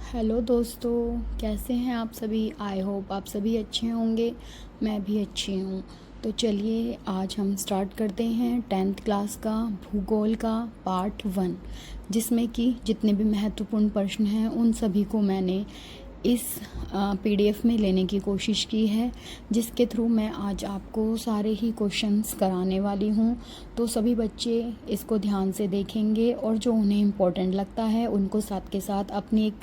Hello दोस्तों, कैसे हैं आप सभी। आई होप आप सभी अच्छे होंगे। मैं भी अच्छी हूँ। तो चलिए आज हम स्टार्ट करते हैं 10th क्लास का भूगोल का पार्ट 1, जिसमें कि जितने भी महत्वपूर्ण प्रश्न हैं उन सभी को मैंने इस PDF में लेने की कोशिश की है, जिसके थ्रू मैं आज आपको सारे ही क्वेश्चंस कराने वाली हूँ। तो सभी बच्चे इसको ध्यान से देखेंगे और जो उन्हें इम्पोर्टेंट लगता है उनको साथ के साथ अपनी एक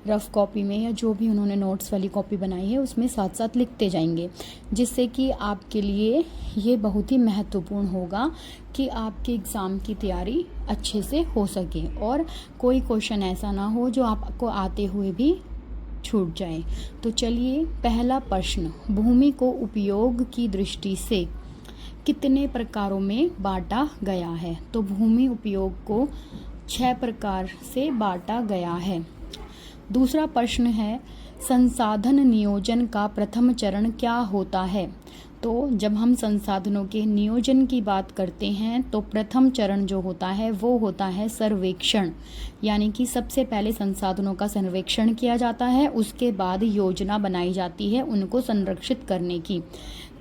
रफ़ कॉपी में या जो भी उन्होंने नोट्स वाली कॉपी बनाई है उसमें साथ साथ लिखते जाएंगे, जिससे कि आपके लिए ये बहुत ही महत्वपूर्ण होगा कि आपके एग्ज़ाम की तैयारी अच्छे से हो सके और कोई क्वेश्चन ऐसा ना हो जो आपको आते हुए भी छूट जाए। तो चलिए पहला प्रश्न, भूमि को उपयोग की दृष्टि से कितने प्रकारों में बांटा गया है। तो भूमि उपयोग को 6 प्रकार से बांटा गया है। दूसरा प्रश्न है, संसाधन नियोजन का प्रथम चरण क्या होता है। तो जब हम संसाधनों के नियोजन की बात करते हैं तो प्रथम चरण जो होता है वो होता है सर्वेक्षण, यानी कि सबसे पहले संसाधनों का सर्वेक्षण किया जाता है, उसके बाद योजना बनाई जाती है उनको संरक्षित करने की।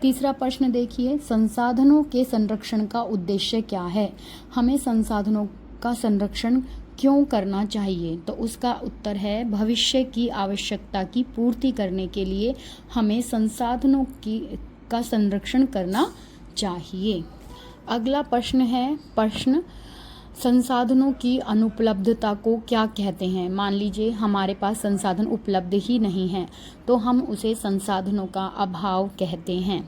तीसरा प्रश्न देखिए, संसाधनों के संरक्षण का उद्देश्य क्या है। हमें संसाधनों का संरक्षण क्यों करना चाहिए। तो उसका उत्तर है, भविष्य की आवश्यकता की पूर्ति करने के लिए हमें संसाधनों का संरक्षण करना चाहिए। अगला प्रश्न है, संसाधनों की अनुपलब्धता को क्या कहते हैं। मान लीजिए हमारे पास संसाधन उपलब्ध ही नहीं है तो हम उसे संसाधनों का अभाव कहते हैं।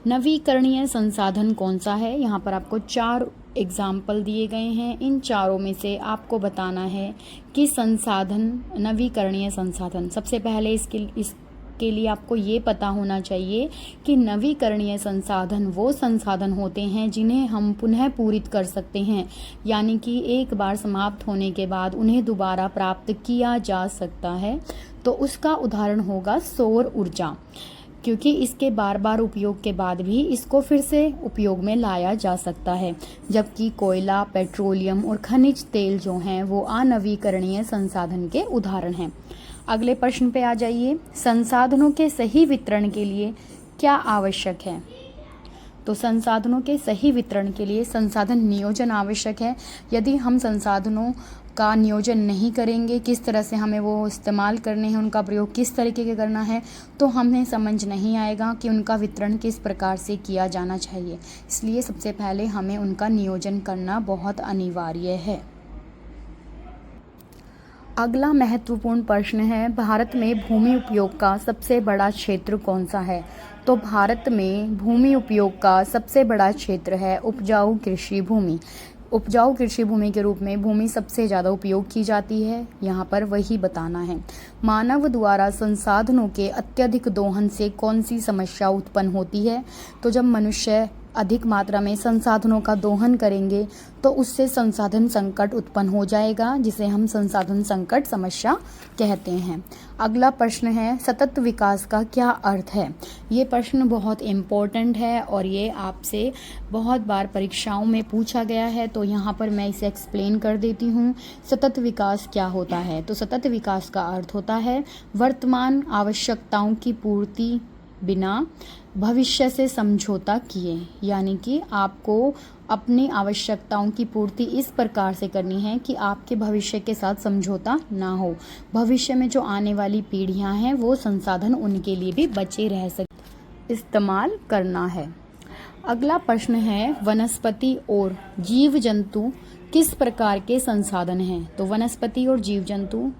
नवीकरणीय संसाधन कौन सा है। यहाँ पर आपको 4 एग्जाम्पल दिए गए हैं। इन चारों में से आपको बताना है कि संसाधन नवीकरणीय संसाधन, सबसे पहले इसके लिए आपको ये पता होना चाहिए कि नवीकरणीय संसाधन वो संसाधन होते हैं जिन्हें हम पुनः पूरित कर सकते हैं, यानी कि एक बार समाप्त होने के बाद उन्हें दोबारा प्राप्त किया जा सकता है। तो उसका उदाहरण होगा सौर ऊर्जा, क्योंकि इसके बार बार उपयोग के बाद भी इसको फिर से उपयोग में लाया जा सकता है, जबकि कोयला, पेट्रोलियम और खनिज तेल जो हैं वो अनवीकरणीय संसाधन के उदाहरण हैं। अगले प्रश्न पे आ जाइए, संसाधनों के सही वितरण के लिए क्या आवश्यक है। तो संसाधनों के सही वितरण के लिए संसाधन नियोजन आवश्यक है। यदि हम संसाधनों का नियोजन नहीं करेंगे, किस तरह से हमें वो इस्तेमाल करने हैं, उनका प्रयोग किस तरीके के करना है, तो हमें समझ नहीं आएगा कि उनका वितरण किस प्रकार से किया जाना चाहिए। इसलिए सबसे पहले हमें उनका नियोजन करना बहुत अनिवार्य है। अगला महत्वपूर्ण प्रश्न है, भारत में भूमि उपयोग का सबसे बड़ा क्षेत्र कौन सा है। तो भारत में भूमि उपयोग का सबसे बड़ा क्षेत्र है उपजाऊ कृषि भूमि। उपजाऊ कृषि भूमि के रूप में भूमि सबसे ज़्यादा उपयोग की जाती है, यहाँ पर वही बताना है। मानव द्वारा संसाधनों के अत्यधिक दोहन से कौन सी समस्या उत्पन्न होती है। तो जब मनुष्य अधिक मात्रा में संसाधनों का दोहन करेंगे तो उससे संसाधन संकट उत्पन्न हो जाएगा, जिसे हम संसाधन संकट समस्या कहते हैं। अगला प्रश्न है, सतत विकास का क्या अर्थ है। ये प्रश्न बहुत इम्पोर्टेंट है और ये आपसे बहुत बार परीक्षाओं में पूछा गया है, तो यहाँ पर मैं इसे एक्सप्लेन कर देती हूँ। सतत विकास क्या होता है। तो सतत विकास का अर्थ होता है वर्तमान आवश्यकताओं की पूर्ति बिना भविष्य से समझौता किए, यानी कि आपको अपनी आवश्यकताओं की पूर्ति इस प्रकार से करनी है कि आपके भविष्य के साथ समझौता ना हो। भविष्य में जो आने वाली पीढ़ियां हैं वो संसाधन उनके लिए भी बचे रह सके, इस्तेमाल करना है। अगला प्रश्न है, वनस्पति और जीव जंतु किस प्रकार के संसाधन हैं। तो वनस्पति और जीव जंतु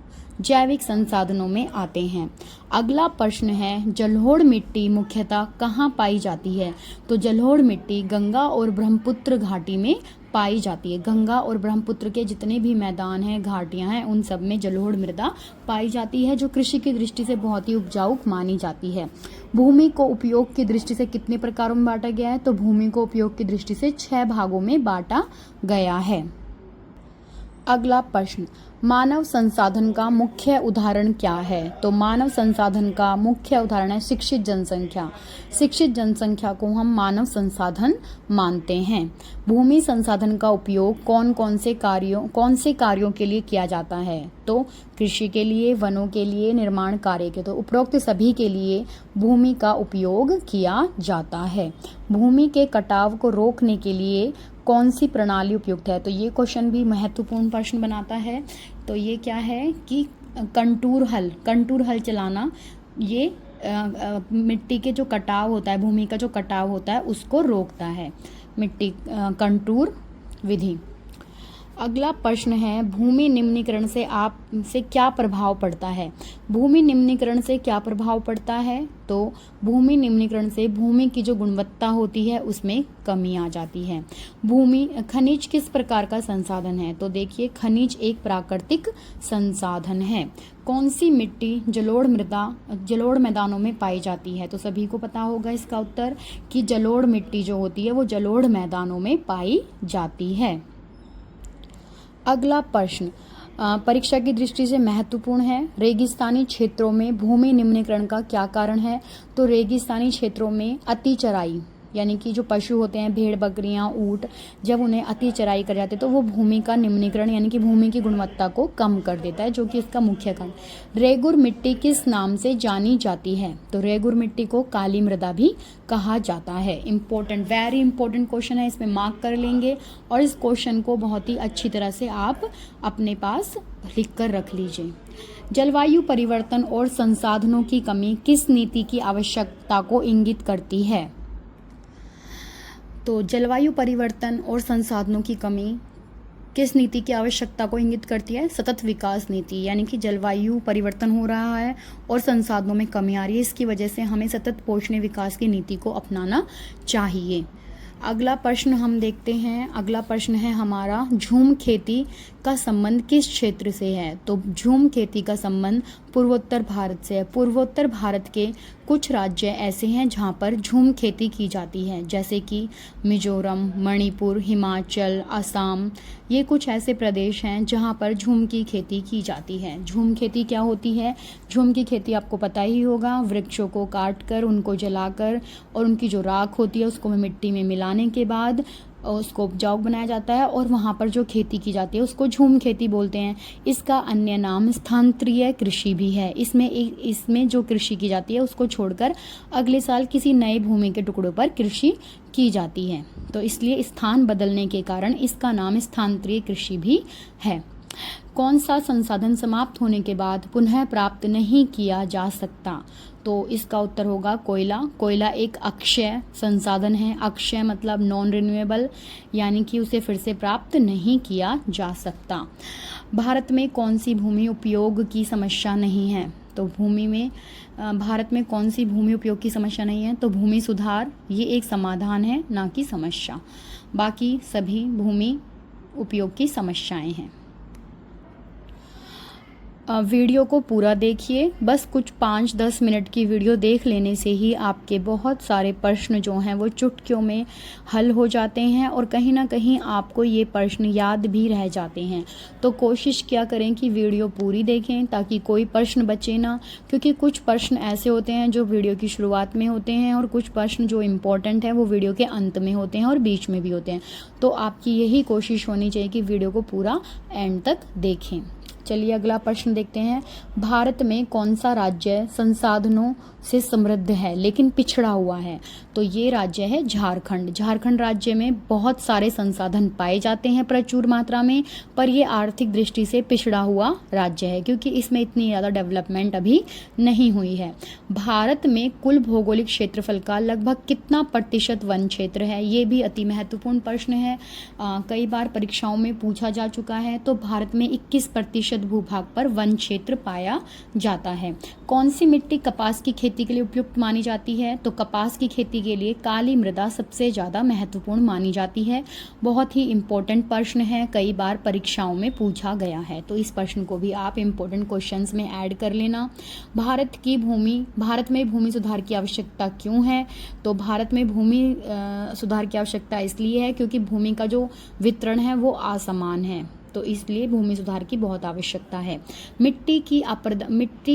जैविक संसाधनों में आते हैं। अगला प्रश्न है, जलोढ़ मिट्टी मुख्यतः कहाँ पाई जाती है। तो जलोढ़ मिट्टी गंगा और ब्रह्मपुत्र घाटी में पाई जाती है। गंगा और ब्रह्मपुत्र के जितने भी मैदान हैं, घाटियां हैं, उन सब में जलोढ़ मृदा पाई जाती है, जो कृषि की दृष्टि से बहुत ही उपजाऊ मानी जाती है। भूमि को उपयोग की दृष्टि से कितने प्रकारों में बांटा गया है। तो भूमि को उपयोग की दृष्टि से 6 भागों में बांटा गया है। अगला प्रश्न, मानव संसाधन का मुख्य उदाहरण क्या है। तो मानव संसाधन का मुख्य उदाहरण है शिक्षित जनसंख्या। शिक्षित जनसंख्या को हम मानव संसाधन मानते हैं। भूमि संसाधन का उपयोग कौन से कार्यों के लिए किया जाता है। तो तो कृषि के लिए, वनों के लिए, निर्माण कार्य के, तो उपरोक्त सभी के लिए भूमि का उपयोग किया जाता है। भूमि के कटाव को रोकने के लिए कौन सी प्रणाली उपयुक्त है? तो ये क्वेश्चन भी महत्वपूर्ण प्रश्न बनाता है। तो ये क्या है कि कंटूर हल चलाना, ये मिट्टी के जो कटाव होता है, भूमि का जो कटाव होता है उसको रोकता है, मिट्टी कंटूर विधि। अगला प्रश्न है, भूमि निम्नीकरण से क्या प्रभाव पड़ता है? भूमि निम्नीकरण से क्या प्रभाव पड़ता है? तो भूमि निम्नीकरण से भूमि की जो गुणवत्ता होती है उसमें कमी आ जाती है। खनिज किस प्रकार का संसाधन है? तो देखिए, खनिज एक प्राकृतिक संसाधन है। कौन सी मिट्टी जलोढ़ मैदानों में पाई जाती है? तो सभी को पता होगा इसका उत्तर कि जलोढ़ मिट्टी जो होती है वो जलोढ़ मैदानों में पाई जाती है। अगला प्रश्न परीक्षा की दृष्टि से महत्वपूर्ण है। रेगिस्तानी क्षेत्रों में भूमि निम्नीकरण का क्या कारण है? तो रेगिस्तानी क्षेत्रों में अति चराई, यानी कि जो पशु होते हैं, भेड़ बकरियां, ऊंट, जब उन्हें अति चराई कर जाते हैं तो वो भूमि का निम्नीकरण यानी कि भूमि की गुणवत्ता को कम कर देता है, जो कि इसका मुख्य कारण। रेगुर मिट्टी किस नाम से जानी जाती है? तो रेगुर मिट्टी को काली मृदा भी कहा जाता है। इंपॉर्टेंट, वेरी इंपॉर्टेंट क्वेश्चन है, इसमें मार्क कर लेंगे और इस क्वेश्चन को बहुत ही अच्छी तरह से आप अपने पास लिख कर रख लीजिए। जलवायु परिवर्तन और संसाधनों की कमी किस नीति की आवश्यकता को इंगित करती है? तो जलवायु परिवर्तन और संसाधनों की कमी किस नीति की आवश्यकता को इंगित करती है? सतत विकास नीति, यानी कि जलवायु परिवर्तन हो रहा है और संसाधनों में कमी आ रही है, इसकी वजह से हमें सतत पोषणीय विकास की नीति को अपनाना चाहिए। अगला प्रश्न हम देखते हैं। अगला प्रश्न है हमारा, झूम खेती का संबंध किस क्षेत्र से है? तो झूम खेती का संबंध पूर्वोत्तर भारत से है। पूर्वोत्तर भारत के कुछ राज्य ऐसे हैं जहां पर झूम खेती की जाती है, जैसे कि मिजोरम, मणिपुर, हिमाचल, असम। ये कुछ ऐसे प्रदेश हैं जहां पर झूम की खेती की जाती है। झूम खेती क्या होती है? झूम की खेती आपको पता ही होगा, वृक्षों को काटकर, उनको जलाकर और उनकी जो राख होती है उसको मिट्टी में मिलाने के बाद उसको उपजाऊ बनाया जाता है और वहाँ पर जो खेती की जाती है उसको झूम खेती बोलते हैं। इसका अन्य नाम स्थानांतरीय कृषि भी है। इसमें जो कृषि की जाती है उसको छोड़कर अगले साल किसी नए भूमि के टुकड़ों पर कृषि की जाती है, तो इसलिए स्थान बदलने के कारण इसका नाम स्थानांतरीय कृषि भी है। कौन सा संसाधन समाप्त होने के बाद पुनः प्राप्त नहीं किया जा सकता? तो इसका उत्तर होगा कोयला। कोयला एक अक्षय संसाधन है। अक्षय मतलब नॉन रिन्यूएबल, यानी कि उसे फिर से प्राप्त नहीं किया जा सकता। भारत में कौन सी भूमि उपयोग की समस्या नहीं है? तो भारत में कौन सी भूमि उपयोग की समस्या नहीं है? तो भूमि सुधार, ये एक समाधान है, ना कि समस्या। बाकी सभी भूमि उपयोग की समस्याएं हैं। वीडियो को पूरा देखिए, बस कुछ 5-10 मिनट की वीडियो देख लेने से ही आपके बहुत सारे प्रश्न जो हैं वो चुटकियों में हल हो जाते हैं और कहीं ना कहीं आपको ये प्रश्न याद भी रह जाते हैं। तो कोशिश क्या करें कि वीडियो पूरी देखें ताकि कोई प्रश्न बचे ना, क्योंकि कुछ प्रश्न ऐसे होते हैं जो वीडियो की शुरुआत में होते हैं और कुछ प्रश्न जो इम्पोर्टेंट हैं वो वीडियो के अंत में होते हैं और बीच में भी होते हैं। तो आपकी यही कोशिश होनी चाहिए कि वीडियो को पूरा एंड तक देखें। चलिए अगला प्रश्न देखते हैं। भारत में कौन सा राज्य संसाधनों से समृद्ध है लेकिन पिछड़ा हुआ है? तो ये राज्य है झारखंड। झारखंड राज्य में बहुत सारे संसाधन पाए जाते हैं प्रचुर मात्रा में, पर ये आर्थिक दृष्टि से पिछड़ा हुआ राज्य है क्योंकि इसमें इतनी ज़्यादा डेवलपमेंट अभी नहीं हुई है। भारत में कुल भौगोलिक क्षेत्रफल का लगभग कितना प्रतिशत वन क्षेत्र है? ये भी अति महत्वपूर्ण प्रश्न है, कई बार परीक्षाओं में पूछा जा चुका है। तो भारत में 21% भूभाग पर वन क्षेत्र पाया जाता है। कौन सी मिट्टी कपास की खेती के लिए उपयुक्त मानी जाती है? तो कपास की खेती के लिए काली मृदा सबसे ज्यादा महत्वपूर्ण मानी जाती है। बहुत ही इंपॉर्टेंट प्रश्न है, कई बार परीक्षाओं में पूछा गया है, तो इस प्रश्न को भी आप इंपॉर्टेंट क्वेश्चंस में ऐड कर लेना। भारत में भूमि सुधार की आवश्यकता क्यों है? तो भारत में भूमि सुधार की आवश्यकता इसलिए है क्योंकि भूमि का जो वितरण है वो असमान है। तो इसलिए भूमि सुधार की बहुत आवश्यकता है। मिट्टी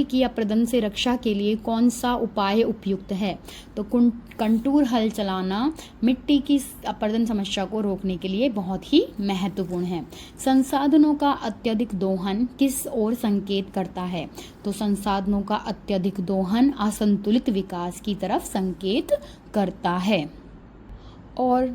की अपरदन से रक्षा के लिए कौन सा उपाय उपयुक्त है? तो कंटूर हल चलाना मिट्टी की अपरदन समस्या को रोकने के लिए बहुत ही महत्वपूर्ण है। संसाधनों का अत्यधिक दोहन किस ओर संकेत करता है? तो संसाधनों का अत्यधिक दोहन असंतुलित विकास की तरफ संकेत करता है। और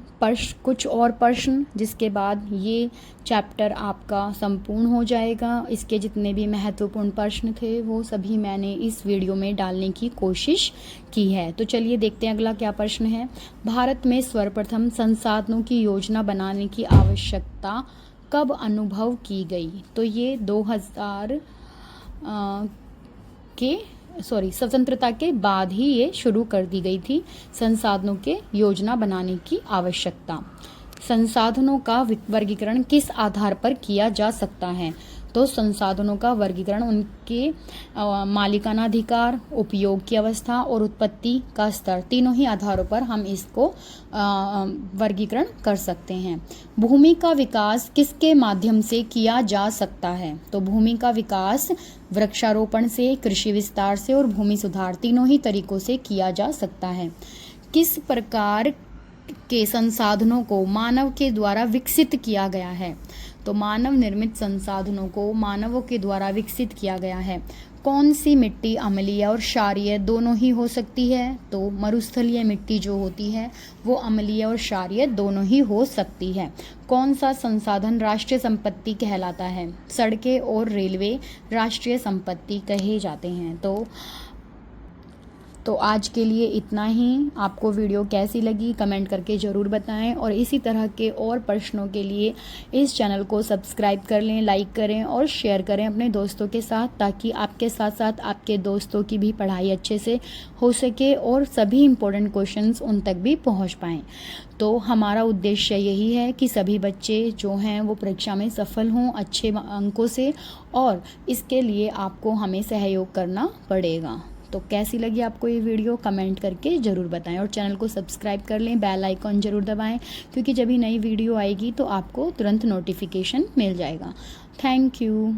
कुछ और प्रश्न, जिसके बाद ये चैप्टर आपका संपूर्ण हो जाएगा। इसके जितने भी महत्वपूर्ण प्रश्न थे वो सभी मैंने इस वीडियो में डालने की कोशिश की है। तो चलिए देखते हैं अगला क्या प्रश्न है। भारत में सर्वप्रथम संसाधनों की योजना बनाने की आवश्यकता कब अनुभव की गई? तो ये 2000 स्वतंत्रता के बाद ही ये शुरू कर दी गई थी, संसाधनों के योजना बनाने की आवश्यकता। संसाधनों का वर्गीकरण किस आधार पर किया जा सकता है? तो संसाधनों का वर्गीकरण उनके मालिकाना अधिकार, उपयोग की अवस्था और उत्पत्ति का स्तर, तीनों ही आधारों पर हम इसको वर्गीकरण कर सकते हैं। भूमि का विकास किसके माध्यम से किया जा सकता है? तो भूमि का विकास वृक्षारोपण से, कृषि विस्तार से और भूमि सुधार, तीनों ही तरीकों से किया जा सकता है। किस प्रकार के संसाधनों को मानव के द्वारा विकसित किया गया है? तो मानव निर्मित संसाधनों को मानवों के द्वारा विकसित किया गया है। कौन सी मिट्टी अम्लीय और क्षारीय दोनों ही हो सकती है? तो मरुस्थलीय मिट्टी जो होती है वो अम्लीय और क्षारीय दोनों ही हो सकती है। कौन सा संसाधन राष्ट्रीय संपत्ति कहलाता है? सड़कें और रेलवे राष्ट्रीय संपत्ति कहे जाते हैं। तो आज के लिए इतना ही। आपको वीडियो कैसी लगी कमेंट करके ज़रूर बताएं, और इसी तरह के और प्रश्नों के लिए इस चैनल को सब्सक्राइब कर लें, लाइक करें और शेयर करें अपने दोस्तों के साथ, ताकि आपके साथ साथ आपके दोस्तों की भी पढ़ाई अच्छे से हो सके और सभी इम्पोर्टेंट क्वेश्चंस उन तक भी पहुंच पाएँ। तो हमारा उद्देश्य यही है कि सभी बच्चे जो हैं वो परीक्षा में सफल हों अच्छे अंकों से, और इसके लिए आपको हमें सहयोग करना पड़ेगा। तो कैसी लगी आपको ये वीडियो कमेंट करके ज़रूर बताएं, और चैनल को सब्सक्राइब कर लें, बेल आइकॉन ज़रूर दबाएं, क्योंकि जब भी नई वीडियो आएगी तो आपको तुरंत नोटिफिकेशन मिल जाएगा। Thank you.